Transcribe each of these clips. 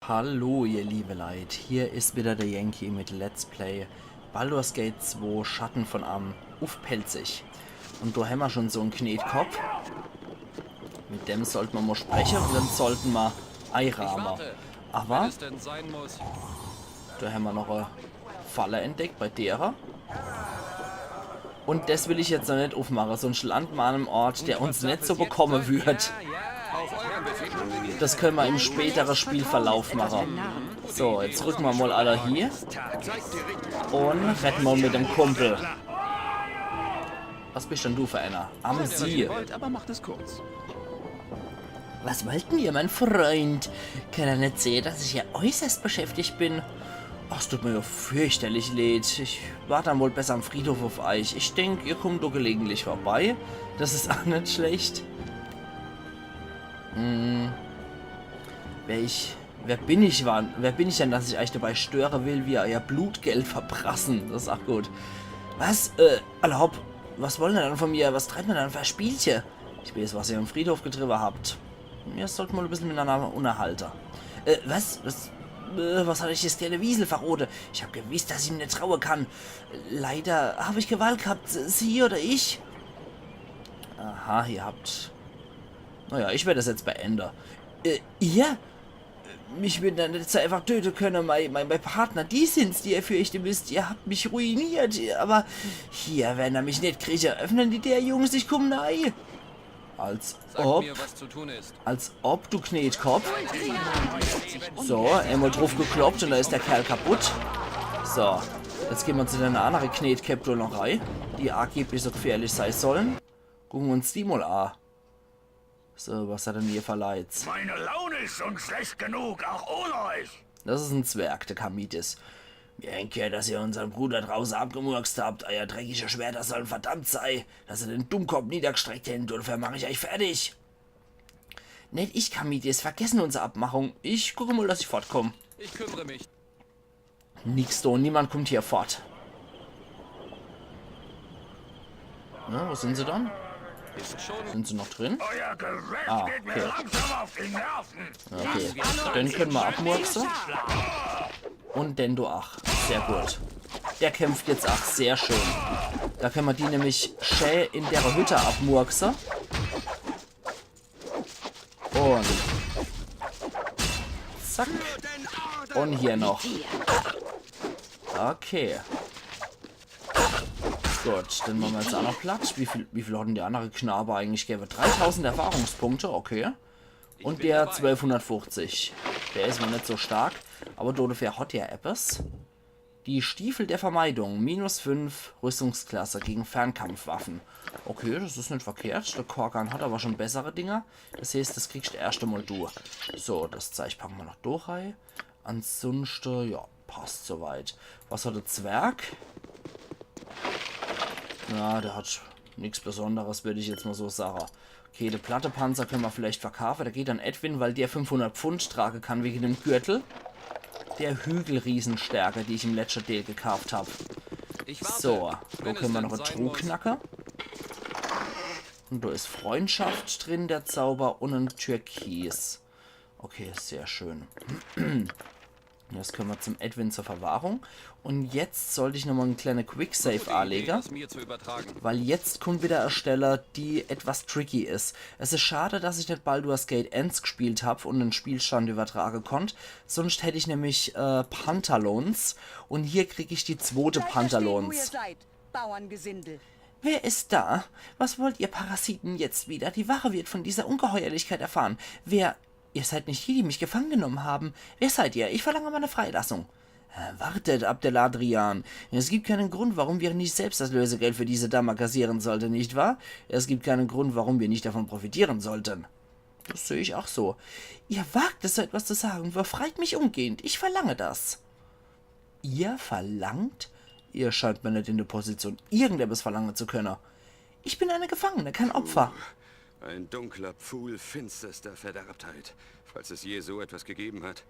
Hallo ihr liebe Leid, hier ist wieder der Yankee mit Let's Play Baldur's Gate 2 Schatten von Am auf Pelzig. Und da haben wir schon so einen Knetkopf. Mit dem sollten wir mal sprechen und dann sollten wir einrahmen. Aber da haben wir noch eine Falle entdeckt bei derer. Und das will ich jetzt noch nicht aufmachen, sonst landen wir an einem Ort, der uns nicht so bekommen wird. Das können wir im späteren Spielverlauf machen. So, jetzt rücken wir mal alle hier. Und retten wir mit dem Kumpel. Was bist denn du für einer? Am Sie. Was wollten ihr, mein Freund? Kann er nicht sehen, dass ich ja äußerst beschäftigt bin? Ach, es tut mir ja fürchterlich leid. Ich warte dann wohl besser am Friedhof auf euch. Ich denke, ihr kommt doch gelegentlich vorbei. Das ist auch nicht schlecht. Wer bin ich denn, dass ich euch dabei stören will, wie ihr euer Blutgeld verprassen? Das ist auch gut. Was? Erlaubt? Was wollen ihr dann von mir? Was treibt ihr dann für ein Spielchen? Ich weiß, was ihr am Friedhof getrieben habt. Wir sollten mal ein bisschen miteinander unterhalten. Was hat ich das kleine Wiesel verrote? Ich habe gewusst, dass ich ihm nicht trauen kann. Leider habe ich Gewalt gehabt. Sie oder ich? Aha, ihr habt... Naja, ich werde das jetzt beenden. Ihr? Mich wird dann jetzt einfach töten können. Mein Partner, die sind's, die ihr fürchten müsst. Ihr habt mich ruiniert. Aber hier, wenn er mich nicht kriegt, öffnen die der Jungs, ich komm nein. Als ob, du Knetkopf. So, einmal drauf gekloppt und da ist der Kerl kaputt. So, jetzt gehen wir zu den anderen Knetkaptur noch rein, die angeblich so gefährlich sein sollen. Gucken wir uns die mal an. So, was hat denn hier verleiht? Meine Laune ist schon schlecht genug, auch ohne euch. Das ist ein Zwerg, der Kamitis. Wir denken, dass ihr unseren Bruder draußen abgemurkst habt. Euer dreckiger Schwerter sollen verdammt sein, dass ihr den Dummkopf niedergestreckt hättet, oder vermache ich euch fertig. Nicht ich, Kamitis, vergessen unsere Abmachung. Ich gucke mal, dass ich fortkomme. Ich kümmere mich. Nix da, niemand kommt hier fort. Na, wo sind sie dann? Sind sie noch drin? Euer Gerät geht mir okay. langsam auf die Nerven. Okay, den können wir abmurksen. Und den du ach. Sehr gut. Der kämpft jetzt auch sehr schön. Da können wir die nämlich schön in der Hütte abmurksen. Und zack. Und hier noch. Okay. Gut, dann machen wir jetzt auch noch Platz. Wie viel hat denn der andere Knabe eigentlich gegeben? 3000 Erfahrungspunkte, okay. Und der 1250. Der ist noch nicht so stark. Aber Dodefär hat ja etwas. Die Stiefel der Vermeidung. -5 Rüstungsklasse gegen Fernkampfwaffen. Okay, das ist nicht verkehrt. Der Korkan hat aber schon bessere Dinger. Das heißt, das kriegst du erst einmal du. So, das Zeichen packen wir noch durch rein. Ansonsten, ja, passt soweit. Was hat der Zwerg? Ja, der hat nichts Besonderes, würde ich jetzt mal so sagen. Okay, der Plattepanzer können wir vielleicht verkaufen. Da geht dann Edwin, weil der 500 Pfund tragen kann wegen dem Gürtel. Der Hügelriesenstärke, die ich im letzten Teil gekauft habe. So, da können wir noch einen Trugknacker. Und da ist Freundschaft drin, der Zauber, und ein Türkis. Okay, sehr schön. Das können wir zum Edwin zur Verwahrung. Und jetzt sollte ich nochmal einen kleinen Quicksave anlegen. Weil jetzt kommt wieder eine Stelle, die etwas tricky ist. Es ist schade, dass ich nicht Baldur's Gate Ends gespielt habe und den Spielstand übertragen konnte. Sonst hätte ich nämlich Pantaloons. Und hier kriege ich die zweite Pantaloons. Wer ist da? Was wollt ihr Parasiten jetzt wieder? Die Wache wird von dieser Ungeheuerlichkeit erfahren. Ihr seid nicht die, die mich gefangen genommen haben. Wer seid ihr? Ich verlange meine Freilassung. Wartet, Abdeladrian. Es gibt keinen Grund, warum wir nicht selbst das Lösegeld für diese Dame kassieren sollten, nicht wahr? Es gibt keinen Grund, warum wir nicht davon profitieren sollten. Das sehe ich auch so. Ihr wagt es, so etwas zu sagen. Befreit mich umgehend. Ich verlange das. Ihr verlangt? Ihr scheint mir nicht in der Position, irgendetwas verlangen zu können. Ich bin eine Gefangene, kein Opfer. Ein dunkler Pfuhl finsterster Verderbtheit, falls es je so etwas gegeben hat.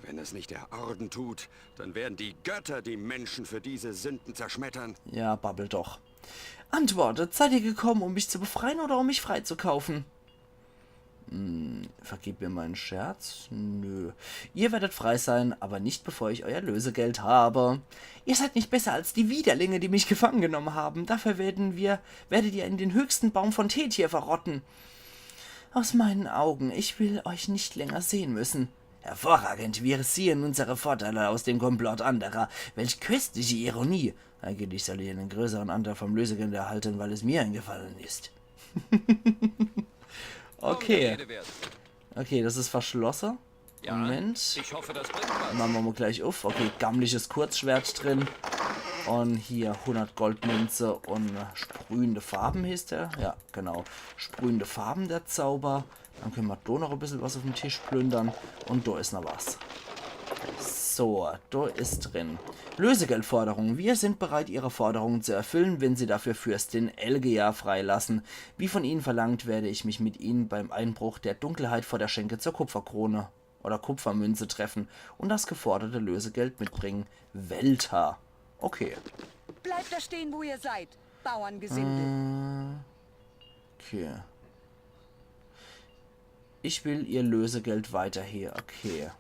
Wenn es nicht der Orden tut, dann werden die Götter die Menschen für diese Sünden zerschmettern. Ja, babbel doch. Antwortet, seid ihr gekommen, um mich zu befreien oder um mich freizukaufen? Vergebt mir meinen Scherz? Nö. Ihr werdet frei sein, aber nicht bevor ich euer Lösegeld habe. Ihr seid nicht besser als die Widerlinge, die mich gefangen genommen haben. Dafür werdet ihr in den höchsten Baum von Tethir verrotten. Aus meinen Augen, ich will euch nicht länger sehen müssen. Hervorragend, wir ziehen unsere Vorteile aus dem Komplott anderer. Welch köstliche Ironie. Eigentlich soll ich einen größeren Anteil vom Lösegeld erhalten, weil es mir eingefallen ist. Okay. Okay, das ist verschlossen. Ja, Moment. ich hoffe, das bringt was. Machen wir mal gleich auf. Okay, gammliches Kurzschwert drin. Und hier 100 Goldmünze und sprühende Farben hieß der. Ja, genau. Sprühende Farben der Zauber. Dann können wir da noch ein bisschen was auf dem Tisch plündern. Und da ist noch was. So, da ist drin. Lösegeldforderung. Wir sind bereit, Ihre Forderungen zu erfüllen, wenn Sie dafür Fürstin Elgea freilassen. Wie von Ihnen verlangt, werde ich mich mit Ihnen beim Einbruch der Dunkelheit vor der Schenke zur Kupferkrone oder Kupfermünze treffen und das geforderte Lösegeld mitbringen. Welter. Okay. Bleibt da stehen, wo ihr seid. Bauerngesindel. Okay. Ich will Ihr Lösegeld weiter hier. Okay.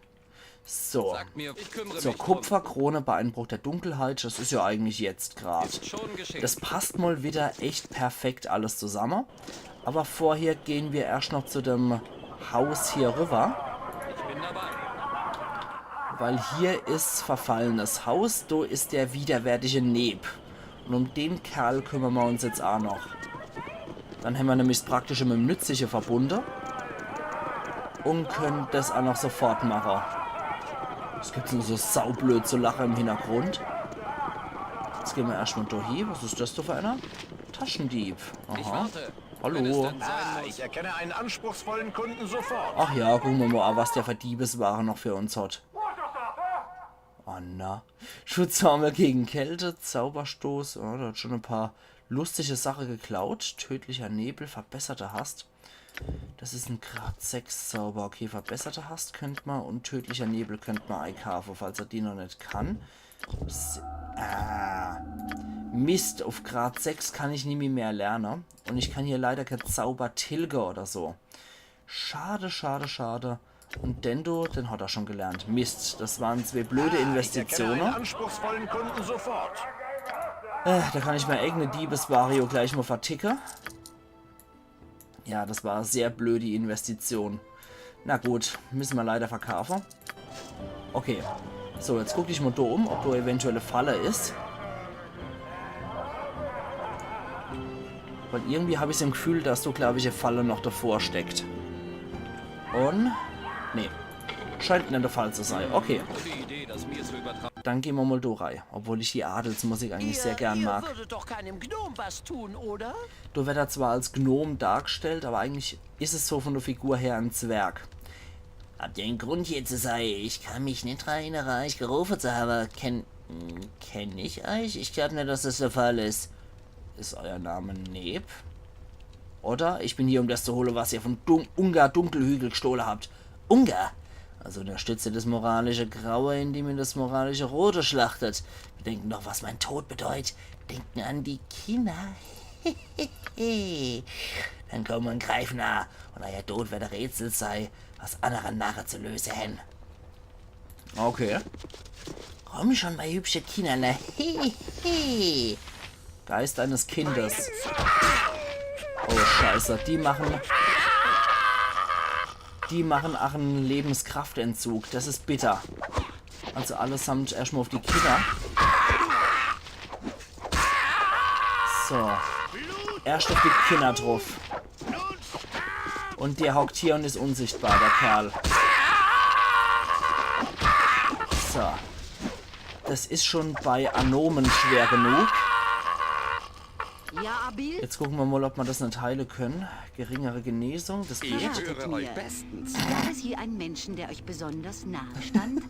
So. Sagt mir, ich kümmere Zur mich drum. Kupferkrone bei Einbruch der Dunkelheit. Das ist ja eigentlich jetzt gerade. Ist schon geschehen. Das passt mal wieder echt perfekt alles zusammen. Aber vorher gehen wir erst noch zu dem Haus hier rüber. Ich bin dabei. Weil hier ist verfallenes Haus. Da ist der widerwärtige Neb. Und um den Kerl kümmern wir uns jetzt auch noch. Dann haben wir nämlich das Praktische mit dem Nützliche verbunden. Und können das auch noch sofort machen. Es gibt so saublöd zu lachen im Hintergrund. Jetzt gehen wir erstmal da hier. Was ist das da für einer? Taschendieb. Ich Aha. warte. Wenn es Hallo. denn sein muss. Ich erkenne einen anspruchsvollen Kunden sofort. Ach ja, gucken wir mal, was der für Diebesware noch für uns hat. Oh na. Schutzarme gegen Kälte, Zauberstoß. Oh, da hat schon ein paar lustige Sachen geklaut. Tödlicher Nebel, verbesserte Hast. Das ist ein Grad 6 Zauber. Okay, verbesserte Hast könnte man und tödlicher Nebel könnte man einkaufen, falls er die noch nicht kann. Mist, auf Grad 6 kann ich nie mehr lernen. Und ich kann hier leider kein Zauber tilgen oder so. Schade, schade, schade. Und Dendo, den hat er schon gelernt. Mist, das waren zwei blöde Ich erkenne Investitionen. einen anspruchsvollen Kunden sofort. Da kann ich mir eigene Diebesvario gleich mal verticken. Ja, das war sehr blöde Investition. Na gut, müssen wir leider verkaufen. Okay. So, jetzt guck dich mal da um, ob da eventuelle Falle ist. Weil irgendwie habe ich so ein Gefühl, dass da, glaube ich, eine Falle noch davor steckt. Und... Nee. Scheint nicht der Fall zu sein. Okay. Die Idee, das mir zu übertragen. Dann gehen wir mal da rein. Obwohl ich die Adelsmusik eigentlich sehr gern mag. Ihr würdet doch keinem Gnom was tun, oder? Da wird er zwar als Gnom dargestellt, aber eigentlich ist es so von der Figur her ein Zwerg. Habt ihr einen Grund hier zu sein? Ich kann mich nicht erinnern, euch gerufen zu haben. Kenn ich euch? Ich glaube nicht, dass das der Fall ist. Ist euer Name Neb? Oder? Ich bin hier, um das zu holen, was ihr von Ungar Dunkelhügel gestohlen habt. Ungar? Also unterstütze das moralische Graue, indem ihr das moralische Rote schlachtet. Bedenken doch, was mein Tod bedeutet. Denken an die Kinder. Dann kommen und greifen nah. Und euer Tod wird ein Rätsel sei, was andere Narre zu lösen haben. Okay. Komm schon, mein hübsche Kinderle. Geist eines Kindes. Oh, scheiße. Die machen auch einen Lebenskraftentzug. Das ist bitter. Also allesamt erstmal auf die Kinder. So. Erst auf die Kinder drauf. Und der hockt hier und ist unsichtbar, der Kerl. So. Das ist schon bei Anomen schwer genug. Ja, Abil? Jetzt gucken wir mal, ob wir das nicht heilen können. Geringere Genesung, das geht. Ich höre euch bestens. Gab es hier einen Menschen, der euch besonders nahe stand?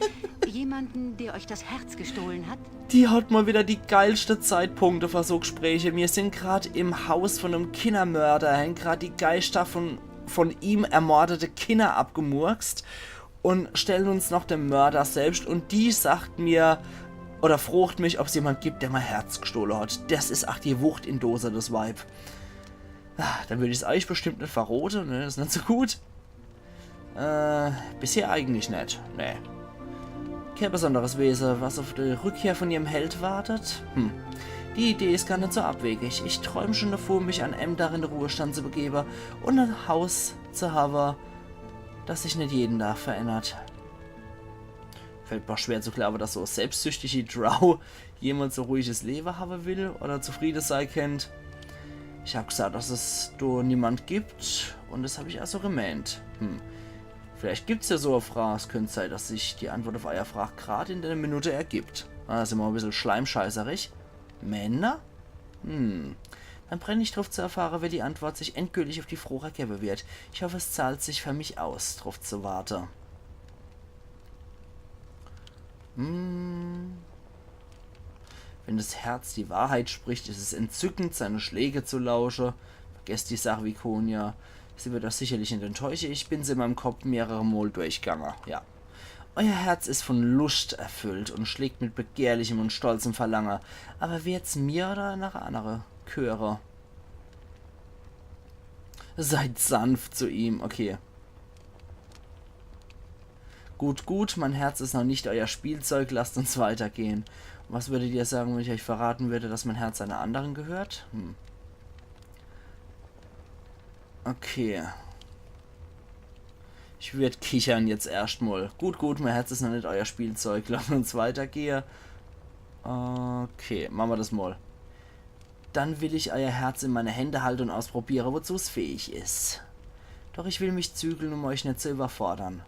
Jemanden, der euch das Herz gestohlen hat? Die hat mal wieder die geilste Zeitpunkte für so Gespräche. Wir sind gerade im Haus von einem Kindermörder, haben gerade die Geister von ihm ermordete Kinder abgemurkst und stellen uns noch den Mörder selbst und die sagt mir oder fragt mich, ob es jemand gibt, der mal Herz gestohlen hat. Das ist ach die Wucht in Dose, das Weib. Dann würde ich es euch bestimmt nicht verroten, ne? Das ist nicht so gut. Bisher eigentlich nicht. Nee. Kein besonderes Wesen, was auf die Rückkehr von ihrem Held wartet? Die Idee ist gar nicht so abwegig. Ich träume schon davor, mich an Emdar in den Ruhestand zu begeben und ein Haus zu haben, das sich nicht jeden Tag verändert. Fällt mir schwer zu glauben, dass so selbstsüchtige Drow jemand so ruhiges Leben haben will oder zufrieden sein kennt. Ich habe gesagt, dass es da niemand gibt und das habe ich also gemeint. Vielleicht gibt es ja so eine Frage, es könnte sein, dass sich die Antwort auf eure Frage gerade in der Minute ergibt. Da sind wir ein bisschen schleimscheißerig. Männer? Dann brenne ich drauf zu erfahren, wer die Antwort sich endgültig auf die Frage geben wird. Ich hoffe, es zahlt sich für mich aus, drauf zu warten. Wenn das Herz die Wahrheit spricht, ist es entzückend, seine Schläge zu lauschen. Vergesst die Sache wie Konya. Sie wird das sicherlich nicht enttäuschen. Ich bin sie in meinem Kopf mehrere Mal durchgegangen. Ja. Euer Herz ist von Lust erfüllt und schlägt mit begehrlichem und stolzem Verlangen. Aber wird's mir oder nach andere Chöre? Seid sanft zu ihm. Okay. Gut, mein Herz ist noch nicht euer Spielzeug. Lasst uns weitergehen. Was würdet ihr sagen, wenn ich euch verraten würde, dass mein Herz einer anderen gehört? Okay. Ich würde kichern jetzt erstmal. Gut, mein Herz ist noch nicht euer Spielzeug. Lasst uns weitergehen. Okay, machen wir das mal. Dann will ich euer Herz in meine Hände halten und ausprobieren, wozu es fähig ist. Doch ich will mich zügeln, um euch nicht zu überfordern.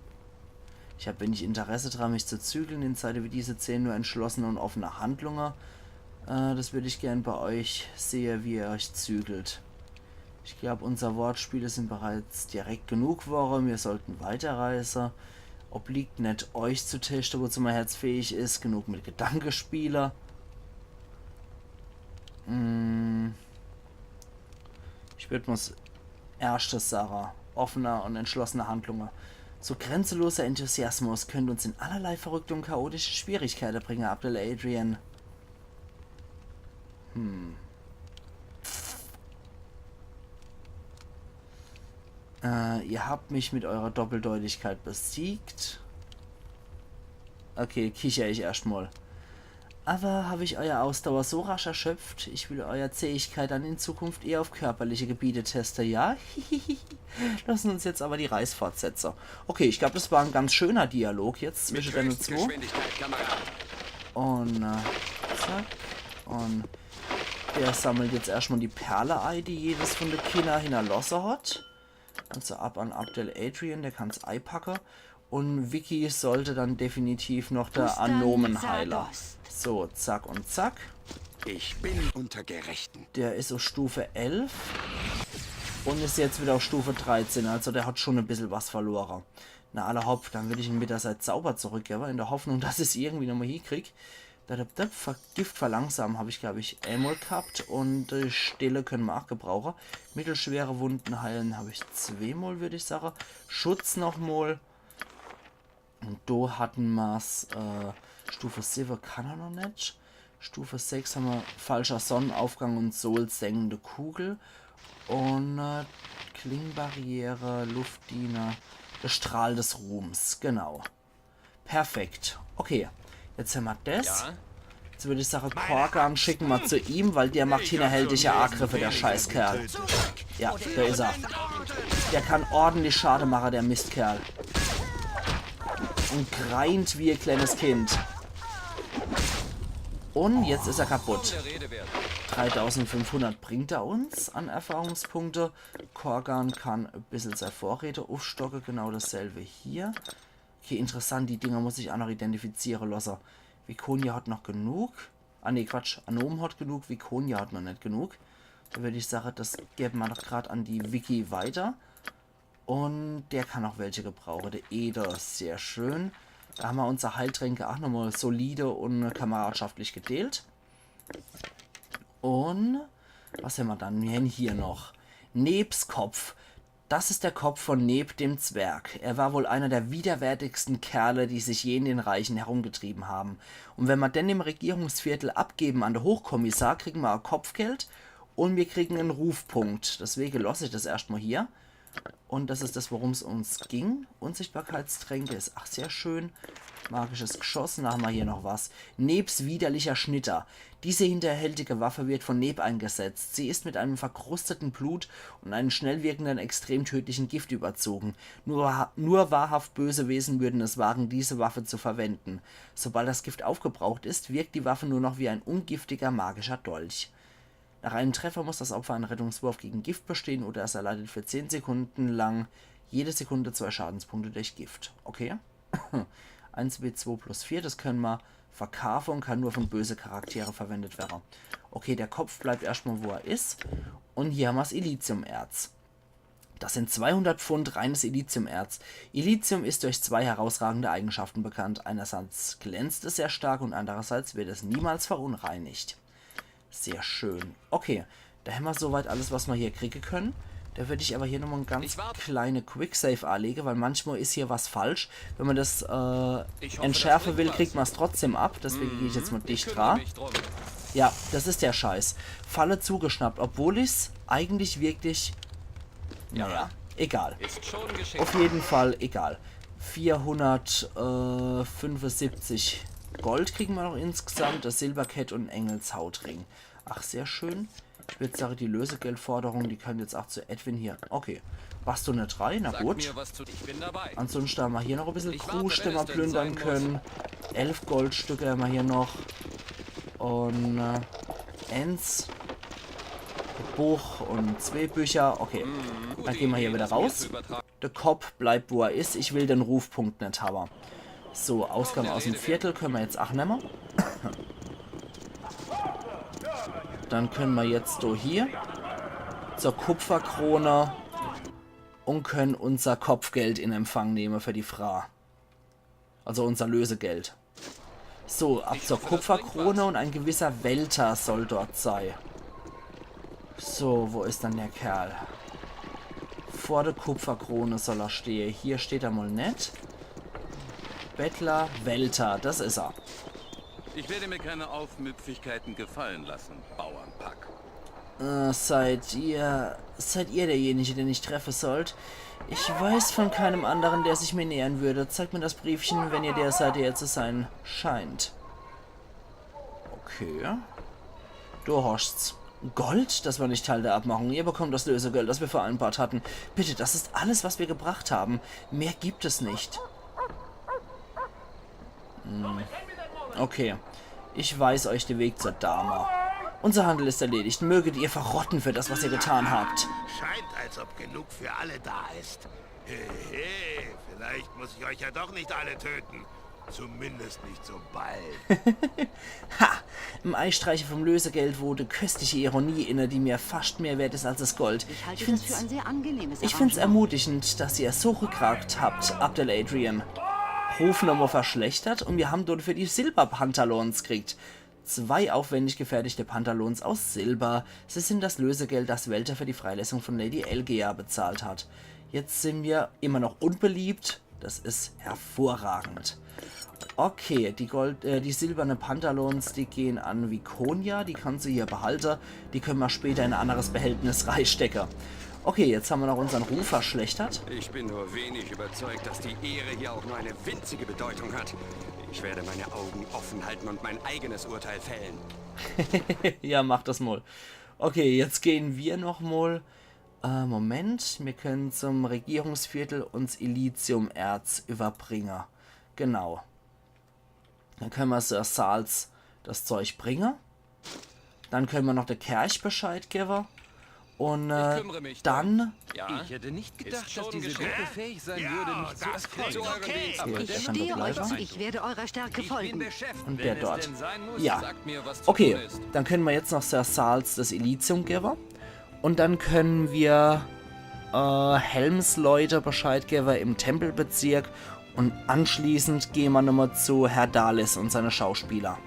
Ich habe wenig Interesse daran, mich zu zügeln. In Zeiten wie diese 10 nur entschlossene und offene Handlungen. Das würde ich gern bei euch sehen, wie ihr euch zügelt. Ich glaube, unsere Wortspiele sind bereits direkt genug geworden. Wir sollten weiterreisen. Obliegt nicht euch zu testen, wozu mein Herz fähig ist. Genug mit Gedankenspieler. Ich würde mal erstes sagen. Offener und entschlossener Handlungen. So grenzenloser Enthusiasmus könnte uns in allerlei verrückte und chaotische Schwierigkeiten bringen, Abdel Adrian. Ihr habt mich mit eurer Doppeldeutigkeit besiegt. Okay, kicher ich erstmal. Aber habe ich euer Ausdauer so rasch erschöpft? Ich will eure Zähigkeit dann in Zukunft eher auf körperliche Gebiete testen, ja? Lassen uns jetzt aber die Reise fortsetzen. Okay, ich glaube, das war ein ganz schöner Dialog jetzt zwischen den zwei. Und, zack. Und der sammelt jetzt erstmal die Perle ein, die jedes von den Kindern hinterlassen hat. Also ab an Abdel Adrian, der kann es einpacken. Und Vicky sollte dann definitiv noch der Anomenheiler. So, zack und zack. Ich bin unter Gerechten. Der ist auf Stufe 11 und ist jetzt wieder auf Stufe 13. Also der hat schon ein bisschen was verloren. Na aller Hopf, dann würde ich ihn mit der Seite sauber zurückgeben, in der Hoffnung, dass ich es irgendwie nochmal hinkriege. Gift verlangsamen habe ich, glaube ich, einmal gehabt und Stille können wir auch gebrauchen. Mittelschwere Wunden heilen habe ich zweimal, würde ich sagen. Schutz nochmal. Und da hatten wir es, Stufe 7 kann er noch nicht. Stufe 6 haben wir falscher Sonnenaufgang und sohlsengende Kugel. Und Klingbarriere, Luftdiener, der Strahl des Ruhms, genau. Perfekt. Okay, jetzt haben wir das. Ja? Jetzt würde ich sagen, Korgan schicken wir zu ihm, weil der macht hinterhältige Angriffe, der Scheißkerl. Ja, da ist er. Der kann ordentlich Schaden machen, der Mistkerl. Und greint wie ein kleines Kind. Und jetzt ist er kaputt. 3500 bringt er uns an Erfahrungspunkte. Korgan kann ein bisschen seine Vorräte aufstocken. Genau dasselbe hier. Okay, interessant. Die Dinger muss ich auch noch identifizieren lassen. Vikonia hat noch genug. Ah ne, Quatsch. Anom hat genug. Vikonia hat noch nicht genug. Da würde ich sagen, das geben wir noch gerade an die Vicky weiter. Und der kann auch welche gebrauchen. Der Eder, sehr schön. Da haben wir unsere Heiltränke auch nochmal solide und kameradschaftlich gedealt. Und was haben wir dann? Wir haben hier noch Nebs Kopf. Das ist der Kopf von Neb dem Zwerg. Er war wohl einer der widerwärtigsten Kerle, die sich je in den Reichen herumgetrieben haben. Und wenn wir denn im Regierungsviertel abgeben an den Hochkommissar, kriegen wir ein Kopfgeld und wir kriegen einen Rufpunkt. Deswegen lasse ich das erstmal hier. Und das ist das, worum es uns ging. Unsichtbarkeitstränke ist auch sehr schön. Magisches Geschoss. Dann haben wir hier noch was. Nebs widerlicher Schnitter. Diese hinterhältige Waffe wird von Neb eingesetzt. Sie ist mit einem verkrusteten Blut und einem schnell wirkenden, extrem tödlichen Gift überzogen. Nur wahrhaft böse Wesen würden es wagen, diese Waffe zu verwenden. Sobald das Gift aufgebraucht ist, wirkt die Waffe nur noch wie ein ungiftiger magischer Dolch. Nach einem Treffer muss das Opfer einen Rettungswurf gegen Gift bestehen oder es erleidet für 10 Sekunden lang jede Sekunde 2 Schadenspunkte durch Gift. Okay. 1W2 plus 4, das können wir verkaufen und kann nur von böse Charaktere verwendet werden. Okay, der Kopf bleibt erstmal, wo er ist. Und hier haben wir das Elysium-Erz. Das sind 200 Pfund reines Elysium-Erz. Elysium ist durch 2 herausragende Eigenschaften bekannt. Einerseits glänzt es sehr stark und andererseits wird es niemals verunreinigt. Sehr schön. Okay, da haben wir soweit alles, was wir hier kriegen können. Da würde ich aber hier nochmal eine ganz kleine Quicksave anlegen, weil manchmal ist hier was falsch. Wenn man das entschärfen will, kriegt man es trotzdem ab. Deswegen gehe ich jetzt mal dicht dran. Ja, das ist der Scheiß. Falle zugeschnappt, obwohl ich es eigentlich wirklich... Naja, egal. Auf jeden Fall egal. 475 Gold kriegen wir noch insgesamt. Das Silberkett und Engelshautring. Ach, sehr schön. Ich würde sagen, die Lösegeldforderung, die kann jetzt auch zu Edwin hier. Okay. Bastunde 3, na gut. Ansonsten haben wir hier noch ein bisschen Krusch, den wir plündern können. 11 Goldstücke haben wir hier noch. Und Ents. Buch und 2 Bücher. Okay. Dann gehen wir hier wieder raus. Der Kopf bleibt, wo er ist. Ich will den Rufpunkt nicht haben. So, Ausgang aus dem Viertel können wir jetzt auch nehmen. Dann können wir jetzt hier zur Kupferkrone und können unser Kopfgeld in Empfang nehmen für die Frau. Also unser Lösegeld. So, ab zur Kupferkrone und ein gewisser Welter soll dort sein. So, wo ist dann der Kerl? Vor der Kupferkrone soll er stehen. Hier steht er mal nicht. Bettler, Welter, das ist er. Ich werde mir keine Aufmüpfigkeiten gefallen lassen, Bauernpack. Seid ihr derjenige, den ich treffen sollt? Ich weiß von keinem anderen, der sich mir nähern würde. Zeigt mir das Briefchen, wenn ihr der seid, der zu sein scheint. Okay. Du horchst's. Gold? Das war nicht Teil der Abmachung. Ihr bekommt das Lösegeld, das wir vereinbart hatten. Bitte, das ist alles, was wir gebracht haben. Mehr gibt es nicht. Okay. Ich weise euch den Weg zur Dame. Unser Handel ist erledigt. Möget ihr verrotten für das, was ihr getan habt. Scheint, als ob genug für alle da ist. Hey, vielleicht muss ich euch ja doch nicht alle töten. Zumindest nicht so bald. Ha! Im Eistreiche vom Lösegeld wurde köstliche Ironie inne, die mir fast mehr wert ist als das Gold. Ich halte das für ein sehr angenehmes Ich find's Arrangement. ermutigend, dass ihr so Rückgrat habt, Abdel Adrian. Rufnummer verschlechtert und wir haben dort für die Silberpantalons gekriegt. 2 aufwendig gefertigte Pantalons aus Silber. Sie sind das Lösegeld, das Welter für die Freilassung von Lady Elgea bezahlt hat. Jetzt sind wir immer noch unbeliebt. Das ist hervorragend. Okay, die silberne Pantalons, die gehen an Viconia. Die kannst du hier behalten. Die können wir später in ein anderes Behältnis reinstecken. Okay, jetzt haben wir noch unseren Ruf verschlechtert. Ich bin nur wenig überzeugt, dass die Ehre hier auch nur eine winzige Bedeutung hat. Ich werde meine Augen offen halten und mein eigenes Urteil fällen. Ja, mach das mal. Okay, jetzt gehen wir noch mal. Moment, wir können zum Regierungsviertel uns Elysium-Erz überbringen. Genau. Dann können wir Sir Salz das Zeug bringen. Dann können wir noch der Kirche Bescheid geben. Und dann... Ich hätte nicht gedacht, dass diese Gruppe fähig sein würde, mich zu erfolgen. Okay. Ich stehe euch zu. Ich werde eurer Stärke folgen. Und der dort. Ja. Okay, dann können wir jetzt noch Sir Salz das Elysium geben. Und dann können wir Helmsleute Bescheid geben im Tempelbezirk. Und anschließend gehen wir nochmal zu Herr Dalis und seine Schauspieler.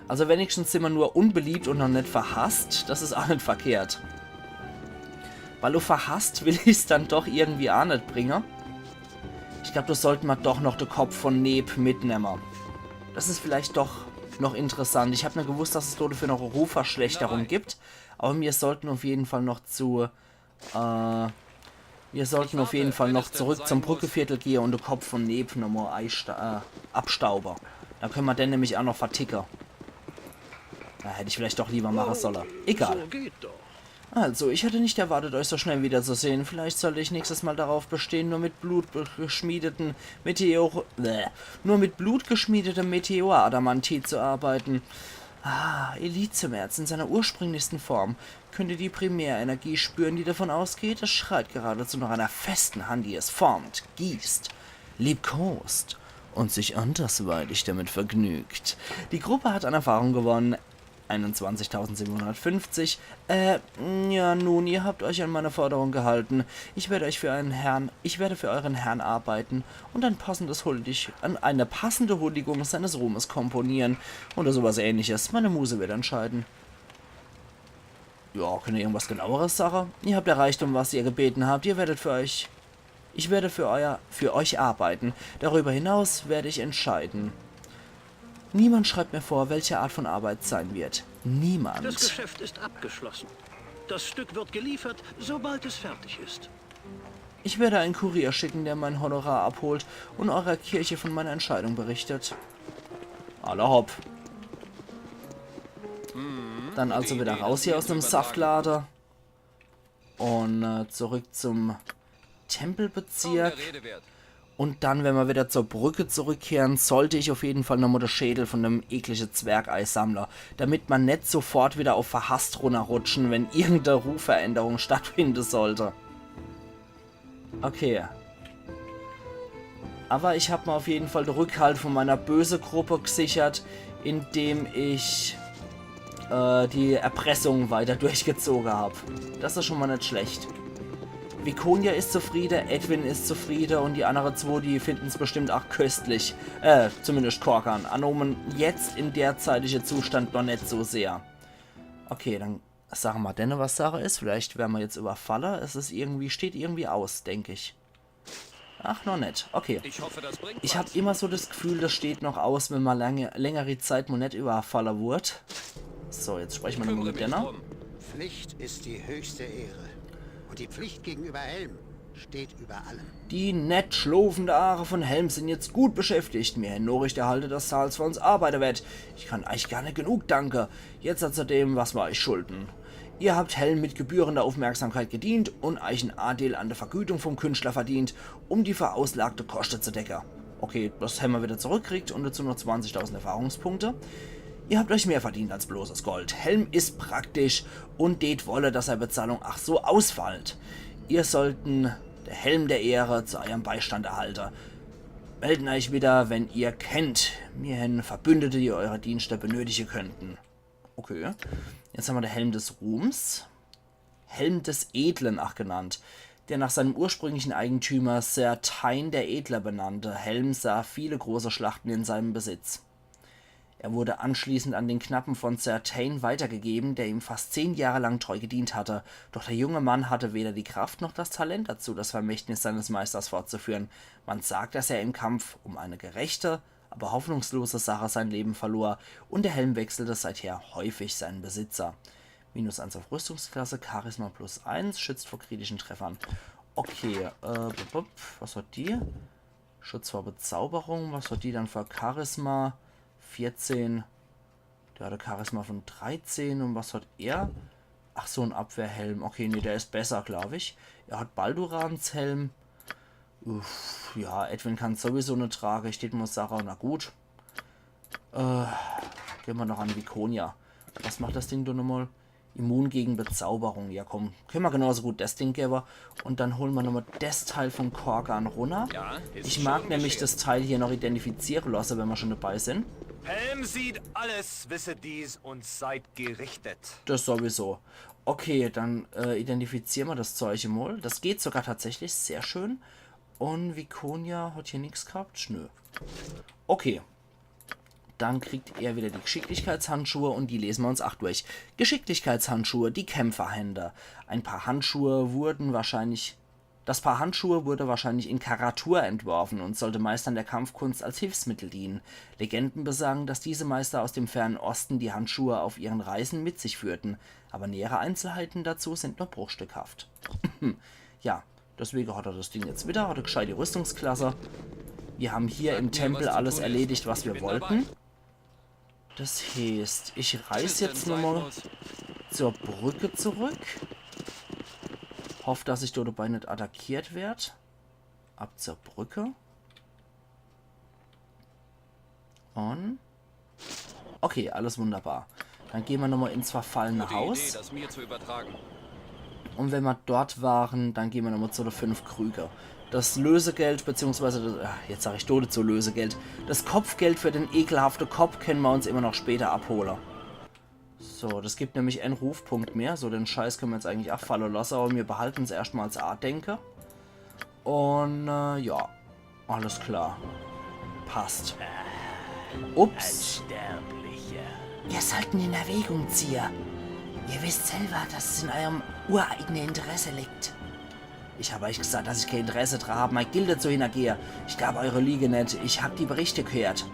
Also wenigstens sind wir nur unbeliebt und noch nicht verhasst. Das ist auch nicht verkehrt. Weil du verhasst, will ich es dann doch irgendwie auch nicht bringen. Ich glaube, das sollten wir doch noch den Kopf von Neb mitnehmen. Das ist vielleicht doch noch interessant. Ich habe nicht gewusst, dass es dort für noch eine Rufverschlechterung gibt. Aber wir sollten auf jeden Fall noch zurück zum Brückeviertel gehen und den Kopf von Neben nochmal abstauben. Dann können wir den nämlich auch noch verticken. Da hätte ich vielleicht doch lieber machen sollen. Egal. Also, ich hätte nicht erwartet, euch so schnell wiederzusehen. Vielleicht sollte ich nächstes Mal darauf bestehen, nur mit blutgeschmiedetem Meteoradamantit zu arbeiten. Ah, Elizemärz in seiner ursprünglichsten Form. Könnt ihr die Primärenergie spüren, die davon ausgeht? Es schreit geradezu nach einer festen Hand, die es formt, gießt, liebkost und sich andersweitig damit vergnügt. Die Gruppe hat an Erfahrung gewonnen. 21.750. Ja, nun, ihr habt euch an meine Forderung gehalten. Ich werde für euren Herrn arbeiten und eine passende Huldigung seines Ruhmes komponieren oder sowas ähnliches. Meine Muse wird entscheiden. Ja, könnt ihr irgendwas genaueres sagen? Ihr habt erreicht, um was ihr gebeten habt. Ich werde für euch arbeiten. Darüber hinaus werde ich entscheiden. Niemand schreibt mir vor, welche Art von Arbeit es sein wird. Niemand. Das Geschäft ist abgeschlossen. Das Stück wird geliefert, sobald es fertig ist. Ich werde einen Kurier schicken, der mein Honorar abholt und eurer Kirche von meiner Entscheidung berichtet. Aller hopp. Dann also wieder raus hier aus dem Saftlader. Und zurück zum Tempelbezirk. Und dann, wenn wir wieder zur Brücke zurückkehren, sollte ich auf jeden Fall nochmal den Schädel von dem ekligen Zwergeisammler, damit man nicht sofort wieder auf verhasst runterrutschen, wenn irgendeine Rufveränderung stattfinden sollte. Okay. Aber ich habe mir auf jeden Fall den Rückhalt von meiner böse Gruppe gesichert, indem ich die Erpressung weiter durchgezogen habe. Das ist schon mal nicht schlecht. Vikonia ist zufrieden, Edwin ist zufrieden und die anderen zwei, die finden es bestimmt auch köstlich. Zumindest Korkan. Anomen jetzt in derzeitigen Zustand noch nicht so sehr. Okay, dann sagen wir denn, was Sache ist. Vielleicht werden wir jetzt überfallen. Es ist irgendwie, steht irgendwie aus, denke ich. Ach, noch nicht. Okay. Ich habe immer so das Gefühl, das steht noch aus, wenn man längere Zeit mal nicht überfallen wurde. So, jetzt sprechen wir nochmal mit Denner. Pflicht ist die höchste Ehre. Und die Pflicht gegenüber Helm steht über allem. Die nett schlofende Aare von Helm sind jetzt gut beschäftigt. Mir Herr Noricht erhalte das Salz für uns Arbeiterwett. Ich kann euch gar nicht genug danke. Jetzt zu dem, was wir euch schulden. Ihr habt Helm mit gebührender Aufmerksamkeit gedient und euch ein Adel an der Vergütung vom Künstler verdient, um die verauslagte Kosten zu decken. Okay, das haben wir wieder zurückkriegt und dazu noch 20.000 Erfahrungspunkte. Ihr habt euch mehr verdient als bloßes Gold. Helm ist praktisch und det wolle, dass er Bezahlung ach so ausfällt. Ihr sollten der Helm der Ehre zu eurem Beistand erhalten. Melden euch wieder, wenn ihr kennt. Mir hin Verbündete, die eure Dienste benötigen könnten. Okay. Jetzt haben wir den Helm des Ruhms. Helm des Edlen, ach genannt. Der nach seinem ursprünglichen Eigentümer Sir Tyne der Edle benannte Helm sah viele große Schlachten in seinem Besitz. Er wurde anschließend an den Knappen von Sir Tyne weitergegeben, der ihm fast 10 Jahre lang treu gedient hatte. Doch der junge Mann hatte weder die Kraft noch das Talent dazu, das Vermächtnis seines Meisters fortzuführen. Man sagt, dass er im Kampf um eine gerechte, aber hoffnungslose Sache sein Leben verlor und der Helm wechselte seither häufig seinen Besitzer. -1 auf Rüstungsklasse, Charisma +1, schützt vor kritischen Treffern. Okay, was hat die? Schutz vor Bezauberung, was hat die dann für Charisma? 14. Der hatte Charisma von 13. Und was hat er? Ach so, ein Abwehrhelm. Okay, nee, der ist besser, glaube ich. Er hat Baldurans Helm. Uff, ja, Edwin kann sowieso eine tragen. Steht muss Sarah, na gut. Gehen wir noch an Vikonia. Was macht das Ding da nochmal? Immun gegen Bezauberung. Ja, komm. Können wir genauso gut das Ding geben. Und dann holen wir nochmal das Teil von Korkan runter. Ja, ich mag nämlich das Teil hier noch identifizieren lassen, wenn wir schon dabei sind. Helm sieht alles, wisse dies und seid gerichtet. Das sowieso. Okay, dann identifizieren wir das Zeug mal. Das geht sogar tatsächlich sehr schön. Und Vikonia hat hier nichts gehabt? Nö. Okay. Dann kriegt er wieder die Geschicklichkeitshandschuhe und die lesen wir uns auch durch. Geschicklichkeitshandschuhe, die Kämpferhände. Ein paar Handschuhe wurden wahrscheinlich Das Paar Handschuhe wurde wahrscheinlich in Karatur entworfen und sollte Meistern der Kampfkunst als Hilfsmittel dienen. Legenden besagen, dass diese Meister aus dem fernen Osten die Handschuhe auf ihren Reisen mit sich führten, aber nähere Einzelheiten dazu sind nur bruchstückhaft. Ja, deswegen hat er das Ding jetzt wieder, hat er gescheit die Rüstungsklasse. Wir haben hier im Tempel alles erledigt, was wir wollten. Das heißt, ich reise jetzt nochmal zur Brücke zurück. Hoffe, dass ich dort dabei nicht attackiert werde. Ab zur Brücke. Und... Okay, alles wunderbar. Dann gehen wir nochmal ins verfallene Haus. das mir zu übertragen. Und wenn wir dort waren, dann gehen wir nochmal zu den 5 Krüger. Das Lösegeld, beziehungsweise, jetzt sage ich Tode zu Lösegeld. Das Kopfgeld für den ekelhaften Kopf können wir uns immer noch später abholen. So, das gibt nämlich einen Rufpunkt mehr. So, den Scheiß können wir jetzt eigentlich auch fallen lassen, aber wir behalten es erstmal als A-Denke. Und, ja, alles klar. Passt. Ups. Ihr sollt in Erwägung ziehen. Ihr wisst selber, dass es in eurem ureigenen Interesse liegt. Ich habe euch gesagt, dass ich kein Interesse daran habe, meine Gilde zu hintergehen. Ich glaube eure Liege nicht. Ich habe die Berichte gehört.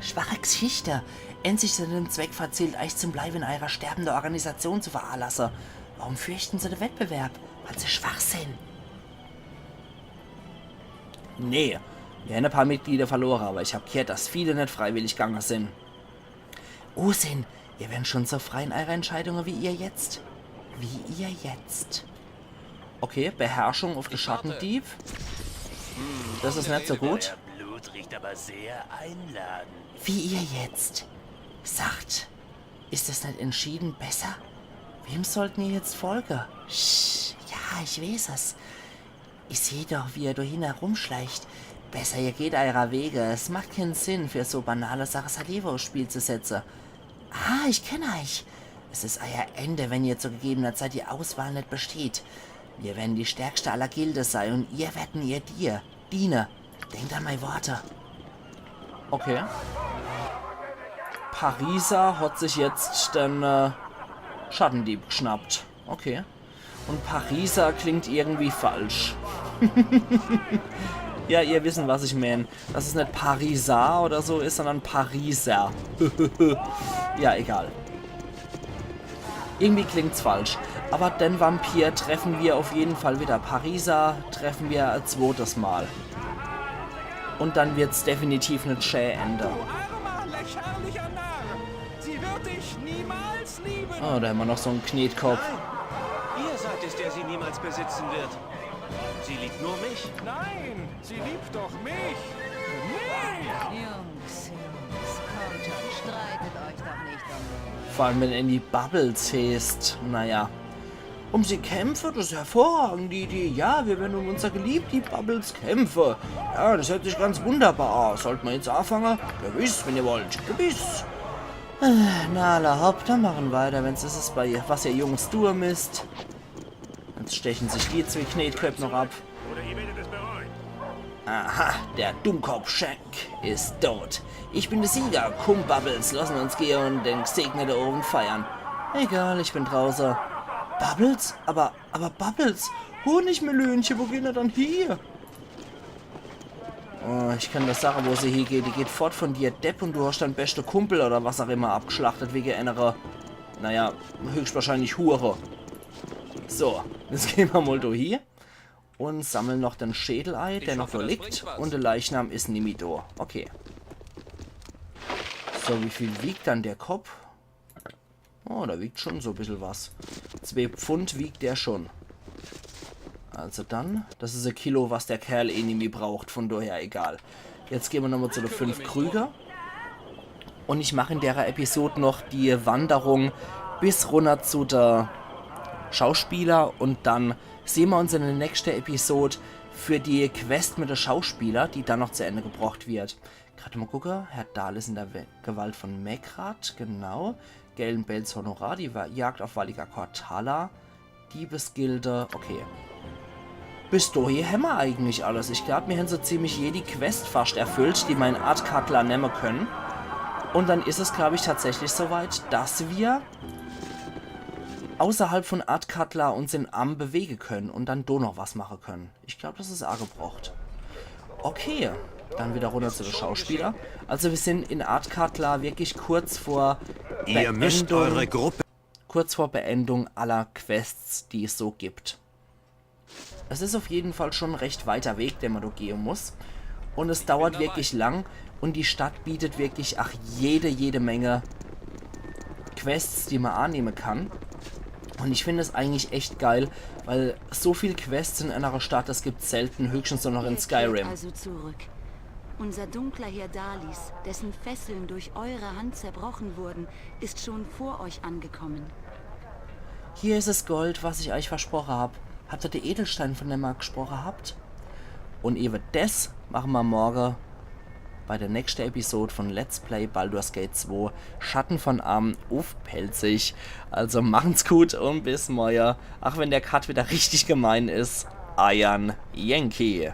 Schwache Geschichte. Endlich zu dem Zweck verzählt, euch zum Bleiben in eurer sterbenden Organisation zu veranlassen. Warum fürchten sie den Wettbewerb? Weil sie schwach sind. Nee, wir haben ein paar Mitglieder verloren, aber ich habe gehört, dass viele nicht freiwillig gegangen sind. Ursinn, ihr werdet schon so frei in eurer Entscheidungen wie ihr jetzt. Wie ihr jetzt. Okay, Beherrschung auf den Schattendieb. Das ist nicht so gut. Blut riecht aber sehr einladend. Wie ihr jetzt. Sagt, ist es nicht entschieden besser? Wem sollten ihr jetzt folgen? Ja, ich weiß es. Ich sehe doch, wie ihr dahin herumschleicht. Besser, ihr geht eurer Wege. Es macht keinen Sinn, für so banale Sachen Sarajevo aufs Spiel zu setzen. Ah, ich kenne euch. Es ist euer Ende, wenn ihr zu gegebener Zeit die Auswahl nicht besteht. Wir werden die stärkste aller Gilde sein und ihr werden ihr dienen. Denkt an meine Worte. Okay. Pariser hat sich jetzt den Schattendieb geschnappt. Okay. Und Pariser klingt irgendwie falsch. Ja, ihr wisst, was ich meine. Dass es nicht Pariser oder so ist, sondern Pariser. Ja, egal. Irgendwie klingt's falsch. Aber den Vampir treffen wir auf jeden Fall wieder. Pariser treffen wir ein zweites Mal. Und dann wird's definitiv nicht schön enden. Lächerlicher Narr! Sie wird dich niemals lieben! Oh, da haben wir noch so einen Knetkopf. Ihr seid es, der sie niemals besitzen wird. Sie liebt nur mich. Nein, sie liebt doch mich! Mich! Jungs, kommt schon, streitet euch doch nicht um mich. Vor allem, wenn er in die Bubbles heißt. Naja. Um sie kämpfen, das ist hervorragend, die Idee. Ja, wir werden um unser geliebte Bubbles kämpfen. Ja, das hört sich ganz wunderbar an. Sollten wir jetzt anfangen? Gewiss, wenn ihr wollt. Gewiss. Na, la hopp, dann machen wir weiter, wenn es ist, bei ihr, was ihr Jungs Sturm ist. Jetzt stechen sich die 2 Knetköpfe noch ab. Oder ihr werdet es bereuen. Aha, der Dummkopf Shank ist tot. Ich bin der Sieger. Komm, Bubbles, lassen uns gehen und den gesegneten Ohren feiern. Egal, ich bin draußen. Bubbles? Aber Bubbles, Honigmelönchen, wo geht er dann hier? Oh, ich kann das sagen, wo sie hier geht. Die geht fort von dir, Depp, und du hast deinen besten Kumpel oder was auch immer abgeschlachtet wegen einer, naja, höchstwahrscheinlich Hure. So, jetzt gehen wir mal hier und sammeln noch den Schädelei, der noch so liegt, und der Leichnam ist nämlich da. Okay. So, wie viel wiegt dann der Kopf? Oh, da wiegt schon so ein bisschen was. 2 Pfund wiegt der schon. Also dann, das ist 1 Kilo, was der Kerl eh nicht mehr braucht, von daher egal. Jetzt gehen wir nochmal zu den 5 Krüger. Und ich mache in der Episode noch die Wanderung bis runter zu der Schauspieler. Und dann sehen wir uns in der nächsten Episode für die Quest mit der Schauspieler, die dann noch zu Ende gebracht wird. Gerade mal gucken, Herr Dahl ist in der Gewalt von Mekrat, genau. Galen Bells Honorar, die Jagd auf Valika Cortala, Diebesgilde, okay. Bis dahin haben wir eigentlich alles. Ich glaube, wir haben so ziemlich jede Quest fast erfüllt, die mein Artkatler nehmen können. Und dann ist es, glaube ich, tatsächlich soweit, dass wir außerhalb von Ardkatla uns in Am bewegen können und dann doch noch was machen können. Ich glaube, das ist angebracht. Okay, dann wieder runter zu den Schauspielern. Also wir sind in Ardkatla wirklich kurz vor Beendung aller Quests, die es so gibt. Es ist auf jeden Fall schon ein recht weiter Weg, den man da gehen muss. Und es dauert wirklich lang. Und die Stadt bietet wirklich jede Menge Quests, die man annehmen kann. Und ich finde es eigentlich echt geil, weil so viel Quests in einer Stadt, das gibt es selten, höchstens nur noch in Skyrim. Also zurück. Unser dunkler Herr Dalis, dessen Fesseln durch eure Hand zerbrochen wurden, ist schon vor euch angekommen. Hier ist das Gold, was ich euch versprochen habe. Habt ihr die Edelsteine, von dem ihr gesprochen habt? Und eben das machen wir morgen bei der nächsten Episode von Let's Play Baldur's Gate 2 Schatten von Am auf Pelzig. Also machen's gut und bis morgen. Ach, wenn der Cut wieder richtig gemein ist. Iron Yankee.